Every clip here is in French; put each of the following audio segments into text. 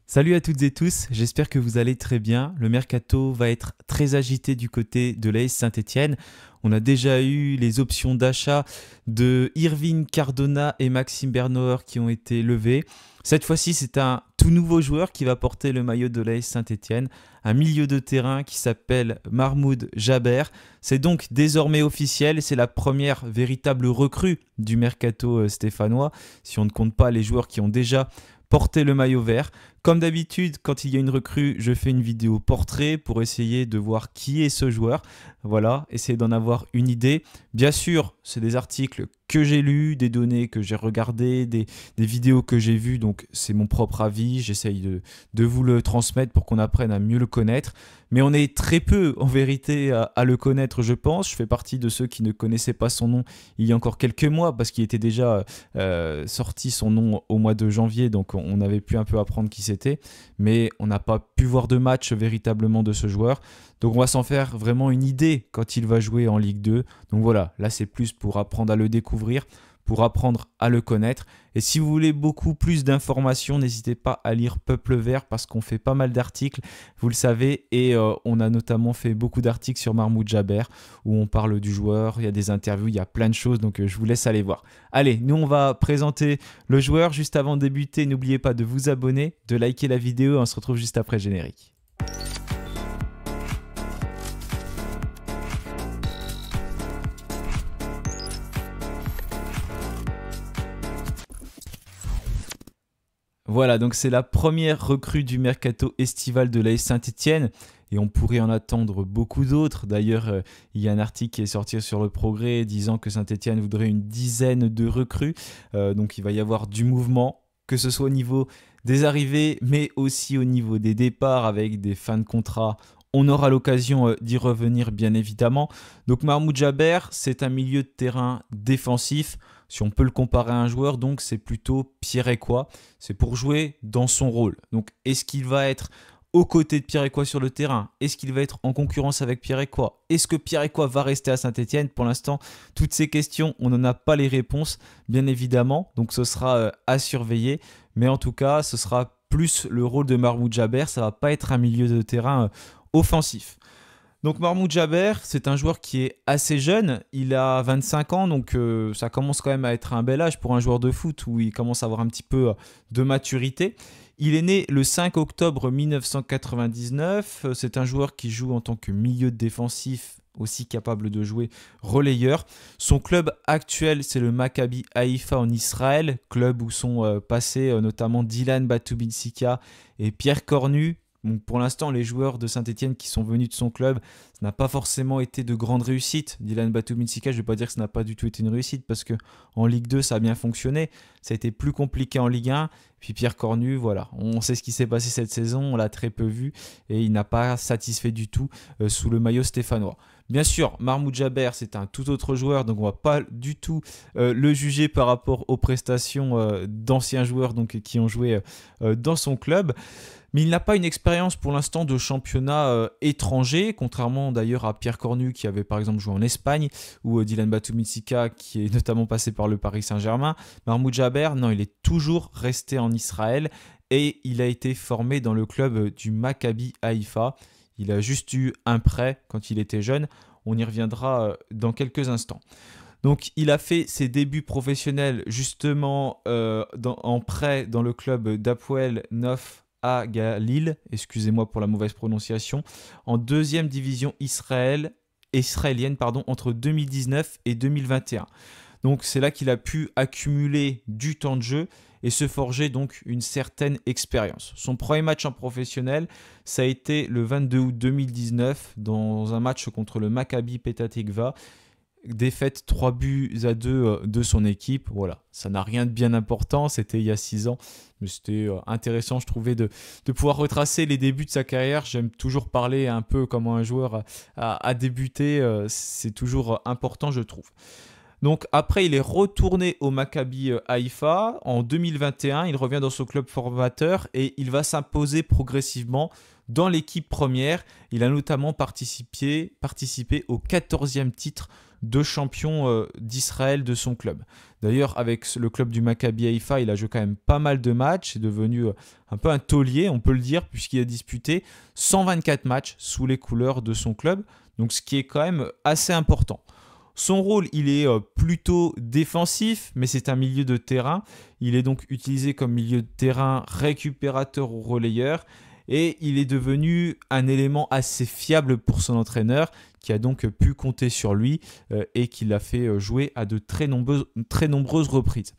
Salut à toutes et tous, j'espère que vous allez très bien. Le mercato va être très agité du côté de l'AS Saint-Étienne. On a déjà eu les options d'achat de Irving Cardona et Maxime Bernauer qui ont été levées. Cette fois-ci, c'est un tout nouveau joueur qui va porter le maillot de l'AS Saint-Étienne, un milieu de terrain qui s'appelle Mahmoud Jaber. C'est donc désormais officiel, c'est la première véritable recrue du mercato stéphanois, si on ne compte pas les joueurs qui ont déjà porté le maillot vert. Comme d'habitude, quand il y a une recrue, je fais une vidéo portrait pour essayer de voir qui est ce joueur. Voilà, essayer d'en avoir une idée. Bien sûr, c'est des articles que j'ai lus, des données que j'ai regardées, des vidéos que j'ai vues, donc c'est mon propre avis. J'essaye de vous le transmettre pour qu'on apprenne à mieux le connaître. Mais on est très peu, en vérité, à le connaître, je pense. Je fais partie de ceux qui ne connaissaient pas son nom il y a encore quelques mois, parce qu'il était déjà sorti son nom au mois de janvier, donc on avait pu un peu apprendre qui c'était. Mais on n'a pas pu voir de match véritablement de ce joueur. Donc on va s'en faire vraiment une idée quand il va jouer en Ligue 2. Donc voilà, là c'est plus pour apprendre à le découvrir, pour apprendre à le connaître. Et si vous voulez beaucoup plus d'informations, n'hésitez pas à lire Peuple Vert parce qu'on fait pas mal d'articles, vous le savez, et on a notamment fait beaucoup d'articles sur Mahmoud Jaber où on parle du joueur, il y a des interviews, il y a plein de choses, donc je vous laisse aller voir. Allez, nous on va présenter le joueur. Juste avant de débuter, n'oubliez pas de vous abonner, de liker la vidéo et on se retrouve juste après le générique. Voilà, donc c'est la première recrue du mercato estival de l'AS Saint-Étienne et on pourrait en attendre beaucoup d'autres. D'ailleurs, il y a un article qui est sorti sur le Progrès disant que Saint-Étienne voudrait une dizaine de recrues. Donc il va y avoir du mouvement, que ce soit au niveau des arrivées, mais aussi au niveau des départs avec des fins de contrat. On aura l'occasion d'y revenir bien évidemment. Donc Mahmoud Jaber, c'est un milieu de terrain défensif. Si on peut le comparer à un joueur, donc c'est plutôt Pierre-Écois. C'est pour jouer dans son rôle. Donc est-ce qu'il va être aux côtés de Pierre-Écois sur le terrain? Est-ce qu'il va être en concurrence avec Pierre-Écois? Est-ce que Pierre-Écois va rester à Saint-Étienne? Pour l'instant, toutes ces questions, on n'en a pas les réponses, bien évidemment. Donc ce sera à surveiller. Mais en tout cas, ce sera plus le rôle de Mahmoud Jaber. Ça ne va pas être un milieu de terrain offensif. Donc Mahmoud Jaber, c'est un joueur qui est assez jeune, il a 25 ans, donc ça commence quand même à être un bel âge pour un joueur de foot où il commence à avoir un petit peu de maturité. Il est né le 5 octobre 1999, c'est un joueur qui joue en tant que milieu défensif, aussi capable de jouer relayeur. Son club actuel, c'est le Maccabi Haïfa en Israël, club où sont passés notamment Dylan Batubinsika et Pierre Cornu. Donc pour l'instant, les joueurs de Saint-Étienne qui sont venus de son club, ça n'a pas forcément été de grandes réussites. Dylan Batubinsika, je ne vais pas dire que ça n'a pas du tout été une réussite parce qu'en Ligue 2, ça a bien fonctionné. Ça a été plus compliqué en Ligue 1. Puis Pierre Cornu, voilà, on sait ce qui s'est passé cette saison, on l'a très peu vu et il n'a pas satisfait du tout sous le maillot stéphanois. Bien sûr, Mahmoud Jaber, c'est un tout autre joueur, donc on ne va pas du tout le juger par rapport aux prestations d'anciens joueurs donc, qui ont joué dans son club. Mais il n'a pas une expérience pour l'instant de championnat étranger, contrairement d'ailleurs à Pierre Cornu qui avait par exemple joué en Espagne ou Dylan Batubinsika qui est notamment passé par le Paris Saint-Germain. Mahmoud Jaber, non, il est toujours resté en Israël et il a été formé dans le club du Maccabi Haïfa. Il a juste eu un prêt quand il était jeune. On y reviendra dans quelques instants. Donc il a fait ses débuts professionnels justement en prêt dans le club d'Hapoel Nof à Galil, excusez-moi pour la mauvaise prononciation, en deuxième division israélienne entre 2019 et 2021. Donc c'est là qu'il a pu accumuler du temps de jeu et se forger donc une certaine expérience. Son premier match en professionnel, ça a été le 22 août 2019 dans un match contre le Maccabi Petah Tikva. Défaite 3-2 de son équipe. Voilà, ça n'a rien de bien important, c'était il y a 6 ans, mais c'était intéressant, je trouvais, de pouvoir retracer les débuts de sa carrière. J'aime toujours parler un peu comment un joueur a débuté, c'est toujours important, je trouve. Donc après, il est retourné au Maccabi Haïfa. En 2021, il revient dans son club formateur et il va s'imposer progressivement dans l'équipe première. Il a notamment participé au 14e titre de champion d'Israël de son club. D'ailleurs, avec le club du Maccabi Haïfa, il a joué quand même pas mal de matchs, c'est devenu un peu un taulier, on peut le dire, puisqu'il a disputé 124 matchs sous les couleurs de son club, donc ce qui est quand même assez important. Son rôle, il est plutôt défensif, mais c'est un milieu de terrain. Il est donc utilisé comme milieu de terrain récupérateur ou relayeur. Et il est devenu un élément assez fiable pour son entraîneur, qui a donc pu compter sur lui et qui l'a fait jouer à de très nombreuses reprises.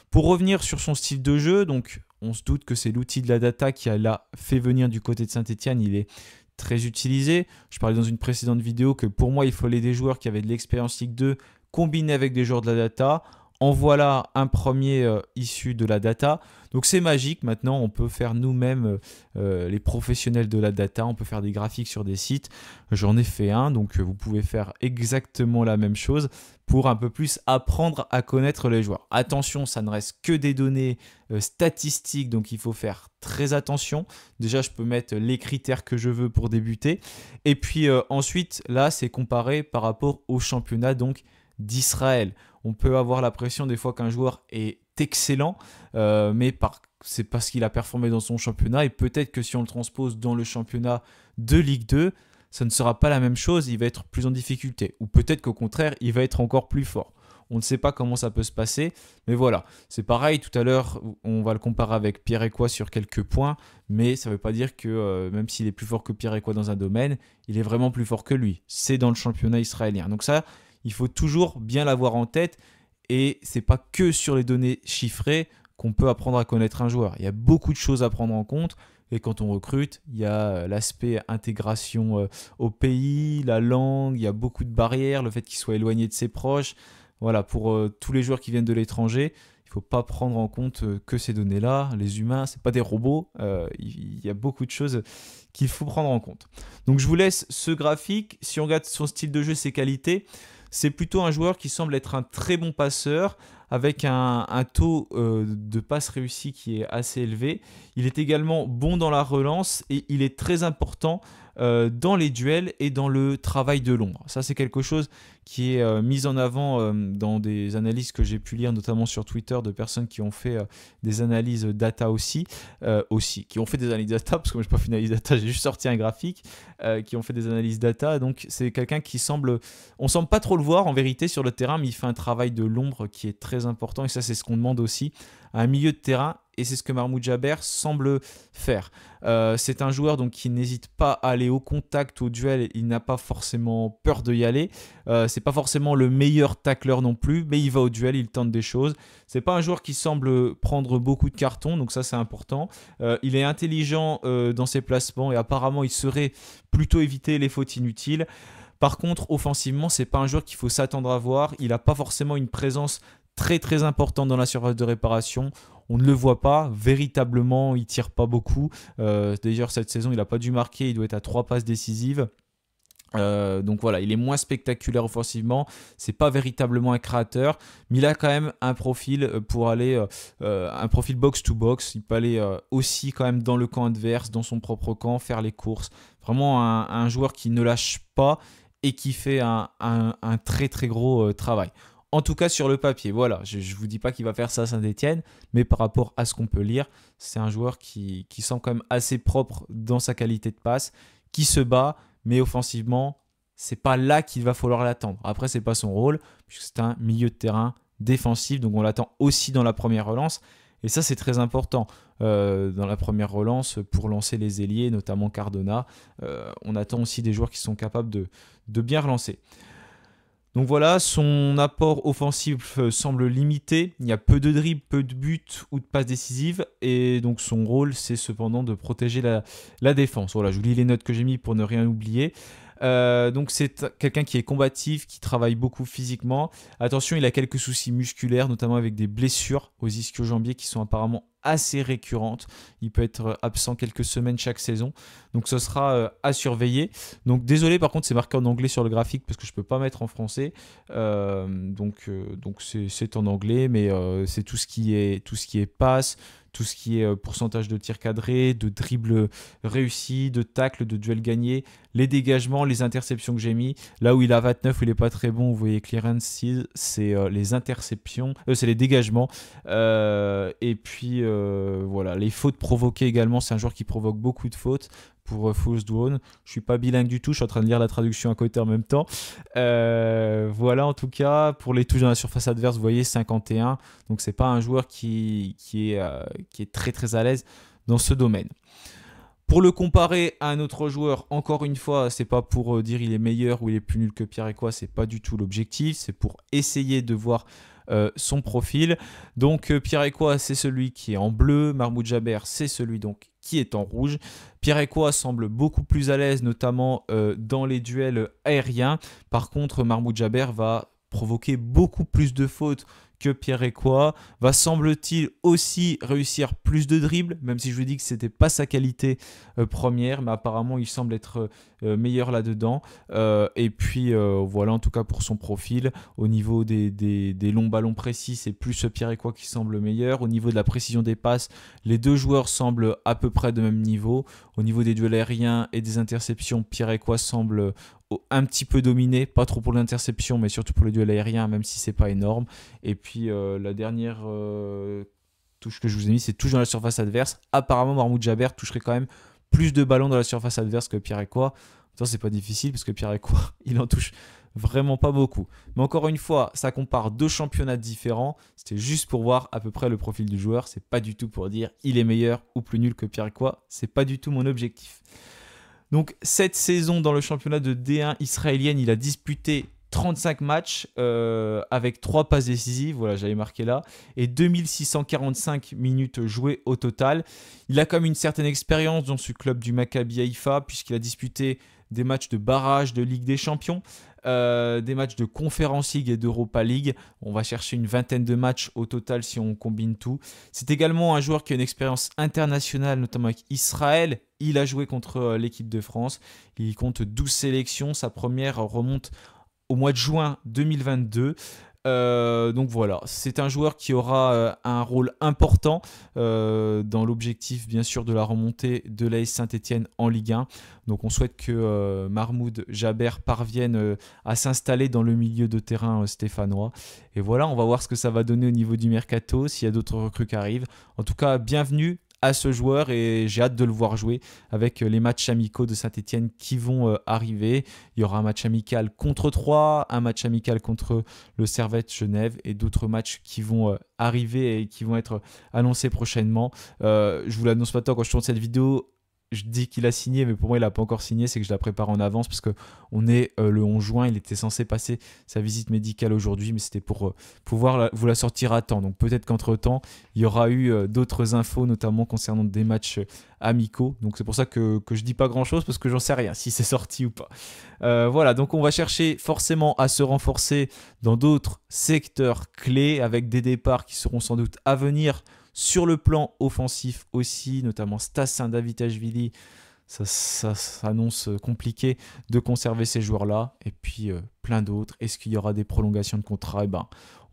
Pour revenir sur son style de jeu, donc on se doute que c'est l'outil de la data qui l'a fait venir du côté de Saint-Étienne. Il est très utilisé. Je parlais dans une précédente vidéo que pour moi, il fallait des joueurs qui avaient de l'expérience Ligue 2 combinés avec des joueurs de la data. En voilà un premier issu de la data. Donc c'est magique, maintenant on peut faire nous-mêmes les professionnels de la data, on peut faire des graphiques sur des sites. J'en ai fait un, donc vous pouvez faire exactement la même chose pour un peu plus apprendre à connaître les joueurs. Attention, ça ne reste que des données statistiques, donc il faut faire très attention. Déjà, je peux mettre les critères que je veux pour débuter. Et puis ensuite, là, c'est comparé par rapport au championnat donc d'Israël. On peut avoir l'impression des fois qu'un joueur est excellent, mais c'est parce qu'il a performé dans son championnat, et peut-être que si on le transpose dans le championnat de Ligue 2, ça ne sera pas la même chose, il va être plus en difficulté, ou peut-être qu'au contraire, il va être encore plus fort. On ne sait pas comment ça peut se passer, mais voilà, c'est pareil, tout à l'heure, on va le comparer avec Pierre Ecois sur quelques points, mais ça ne veut pas dire que même s'il est plus fort que Pierre Ecois dans un domaine, il est vraiment plus fort que lui. C'est dans le championnat israélien. Donc ça, il faut toujours bien l'avoir en tête, et ce n'est pas que sur les données chiffrées qu'on peut apprendre à connaître un joueur. Il y a beaucoup de choses à prendre en compte, et quand on recrute, il y a l'aspect intégration au pays, la langue, il y a beaucoup de barrières, le fait qu'il soit éloigné de ses proches. Voilà, pour tous les joueurs qui viennent de l'étranger, il ne faut pas prendre en compte que ces données-là. Les humains, ce n'est pas des robots, il y a beaucoup de choses qu'il faut prendre en compte. Donc je vous laisse ce graphique. Si on regarde son style de jeu, ses qualités, c'est plutôt un joueur qui semble être un très bon passeur, avec un taux de passes réussies qui est assez élevé. Il est également bon dans la relance, et il est très important dans les duels et dans le travail de l'ombre. Ça, c'est quelque chose qui est mis en avant dans des analyses que j'ai pu lire, notamment sur Twitter, de personnes qui ont fait des analyses data aussi, qui ont fait des analyses data, parce que moi je n'ai pas fait une analyse data, j'ai juste sorti un graphique, qui ont fait des analyses data. Donc c'est quelqu'un qui on semble pas trop le voir en vérité sur le terrain, mais il fait un travail de l'ombre qui est très important, et ça c'est ce qu'on demande aussi à un milieu de terrain, et c'est ce que Mahmoud Jaber semble faire. C'est un joueur donc qui n'hésite pas à aller au contact, au duel, il n'a pas forcément peur d'y aller. C'est pas forcément le meilleur tacleur non plus, mais il va au duel, il tente des choses. C'est pas un joueur qui semble prendre beaucoup de cartons, donc ça c'est important. Il est intelligent dans ses placements, et apparemment il saurait plutôt éviter les fautes inutiles. Par contre, offensivement, c'est pas un joueur qu'il faut s'attendre à voir. Il n'a pas forcément une présence très très importante dans la surface de réparation. On ne le voit pas, véritablement, il ne tire pas beaucoup. D'ailleurs, cette saison, il n'a pas dû marquer, il doit être à 3 passes décisives. Donc voilà, il est moins spectaculaire offensivement, c'est pas véritablement un créateur, mais il a quand même un profil pour aller, un profil box-to-box. Il peut aller aussi quand même dans le camp adverse, dans son propre camp, faire les courses. Vraiment un joueur qui ne lâche pas et qui fait un très très gros travail. En tout cas sur le papier, voilà, je ne vous dis pas qu'il va faire ça à Saint-Étienne, mais par rapport à ce qu'on peut lire, c'est un joueur qui semble quand même assez propre dans sa qualité de passe, qui se bat, mais offensivement, c'est pas là qu'il va falloir l'attendre. Après, c'est pas son rôle, puisque c'est un milieu de terrain défensif, donc on l'attend aussi dans la première relance, et ça c'est très important. Dans la première relance, pour lancer les ailiers, notamment Cardona, on attend aussi des joueurs qui sont capables de bien relancer. Donc voilà, son apport offensif semble limité. Il y a peu de dribbles, peu de buts ou de passes décisives. Et donc son rôle, c'est cependant de protéger la défense. Voilà, je vous lis les notes que j'ai mises pour ne rien oublier. Donc c'est quelqu'un qui est combatif, qui travaille beaucoup physiquement. Attention, il a quelques soucis musculaires, notamment avec des blessures aux ischio-jambiers qui sont apparemment assez récurrentes. Il peut être absent quelques semaines chaque saison, donc ce sera à surveiller. Donc désolé, par contre c'est marqué en anglais sur le graphique parce que je peux pas mettre en français. Donc c'est en anglais, mais c'est tout ce qui est passe, tout ce qui est pourcentage de tirs cadrés, de dribbles réussis, de tacles, de duels gagnés, les dégagements, les interceptions que j'ai mis. Là où il a 29, où il n'est pas très bon, vous voyez clearance, c'est les interceptions, c'est les dégagements. Et puis voilà, les fautes provoquées également, c'est un joueur qui provoque beaucoup de fautes pour False Drone. Je suis pas bilingue du tout, je suis en train de lire la traduction à côté en même temps. Voilà, en tout cas, pour les touches dans la surface adverse, vous voyez 51. Donc c'est pas un joueur qui est très très à l'aise dans ce domaine. Pour le comparer à un autre joueur, encore une fois, c'est pas pour dire il est meilleur ou il est plus nul que Pierre-Emerick, c'est pas du tout l'objectif, c'est pour essayer de voir son profil. Donc Pierre-Emerick, c'est celui qui est en bleu, Mahmoud Jabber, c'est celui donc qui est en rouge. Pierre-Emerick semble beaucoup plus à l'aise, notamment dans les duels aériens. Par contre, Mahmoud Jabber va provoquer beaucoup plus de fautes que Pierre-Emerick, va semble-t-il aussi réussir plus de dribbles, même si je vous dis que ce n'était pas sa qualité première, mais apparemment il semble être meilleur là-dedans. Et puis voilà, en tout cas pour son profil, au niveau des longs ballons précis, c'est plus Pierre-Emerick qui semble meilleur. Au niveau de la précision des passes, les deux joueurs semblent à peu près de même niveau. Au niveau des duels aériens et des interceptions, Pierre-Emerick semble un petit peu dominé, pas trop pour l'interception, mais surtout pour le duel aérien, même si c'est pas énorme. Et puis la dernière touche que je vous ai mis, c'est touche dans la surface adverse. Apparemment, Mahmoud Jabber toucherait quand même plus de ballons dans la surface adverse que Pierre-Emerick. Pourtant, c'est pas difficile parce que Pierre-Emerick, il en touche vraiment pas beaucoup. Mais encore une fois, ça compare deux championnats différents. C'était juste pour voir à peu près le profil du joueur. C'est pas du tout pour dire il est meilleur ou plus nul que Pierre-Emerick. C'est pas du tout mon objectif. Donc cette saison dans le championnat de D1 israélienne, il a disputé 35 matchs avec 3 passes décisives, voilà, j'avais marqué là, et 2645 minutes jouées au total. Il a quand même une certaine expérience dans ce club du Maccabi Haïfa, puisqu'il a disputé des matchs de barrage de Ligue des Champions, des matchs de Conference League et d'Europa League. On va chercher une vingtaine de matchs au total si on combine tout. C'est également un joueur qui a une expérience internationale, notamment avec Israël. Il a joué contre l'équipe de France. Il compte 12 sélections. Sa première remonte au mois de juin 2022. Donc voilà, c'est un joueur qui aura un rôle important dans l'objectif bien sûr de la remontée de l'AS Saint-Etienne en Ligue 1. Donc on souhaite que Mahmoud Jabber parvienne à s'installer dans le milieu de terrain stéphanois. Et voilà, on va voir ce que ça va donner au niveau du mercato, s'il y a d'autres recrues qui arrivent. En tout cas, bienvenue à ce joueur et j'ai hâte de le voir jouer avec les matchs amicaux de Saint-Etienne qui vont arriver. Il y aura un match amical contre Troyes, un match amical contre le Servette Genève et d'autres matchs qui vont arriver et qui vont être annoncés prochainement. Je vous l'annonce pas tant quand je tourne cette vidéo. Je dis qu'il a signé, mais pour moi, il n'a pas encore signé. C'est que je la prépare en avance parce qu'on est le 11 juin. Il était censé passer sa visite médicale aujourd'hui, mais c'était pour pouvoir vous la sortir à temps. Donc peut-être qu'entre-temps, il y aura eu d'autres infos, notamment concernant des matchs amicaux. Donc c'est pour ça que je ne dis pas grand-chose parce que j'en sais rien si c'est sorti ou pas. Voilà, donc on va chercher forcément à se renforcer dans d'autres secteurs clés avec des départs qui seront sans doute à venir. Sur le plan offensif aussi, notamment Stas Saint-Davitashvili, ça s'annonce compliqué de conserver ces joueurs-là. Et puis plein d'autres. Est-ce qu'il y aura des prolongations de contrat?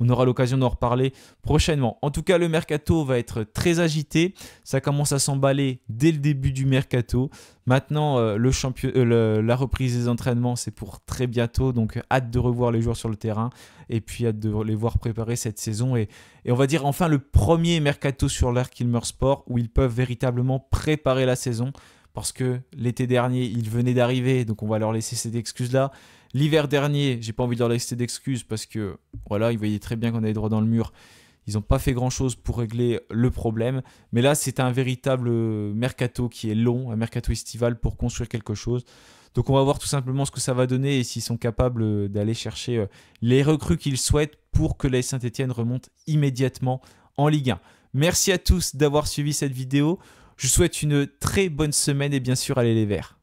On aura l'occasion d'en reparler prochainement. En tout cas, le mercato va être très agité. Ça commence à s'emballer dès le début du mercato. Maintenant, la reprise des entraînements, c'est pour très bientôt. Donc, hâte de revoir les joueurs sur le terrain. Et puis, hâte de les voir préparer cette saison. Et on va dire enfin le premier mercato sur l'Air Kilmer Sport où ils peuvent véritablement préparer la saison. Parce que l'été dernier, ils venaient d'arriver. Donc, on va leur laisser cette excuse-là. L'hiver dernier, j'ai pas envie de leur laisser d'excuses parce que voilà, ils voyaient très bien qu'on avait droit dans le mur. Ils n'ont pas fait grand-chose pour régler le problème. Mais là, c'est un véritable mercato qui est long, un mercato estival pour construire quelque chose. Donc on va voir tout simplement ce que ça va donner et s'ils sont capables d'aller chercher les recrues qu'ils souhaitent pour que l'AS Saint-Etienne remonte immédiatement en Ligue 1. Merci à tous d'avoir suivi cette vidéo. Je vous souhaite une très bonne semaine et bien sûr, allez les Verts.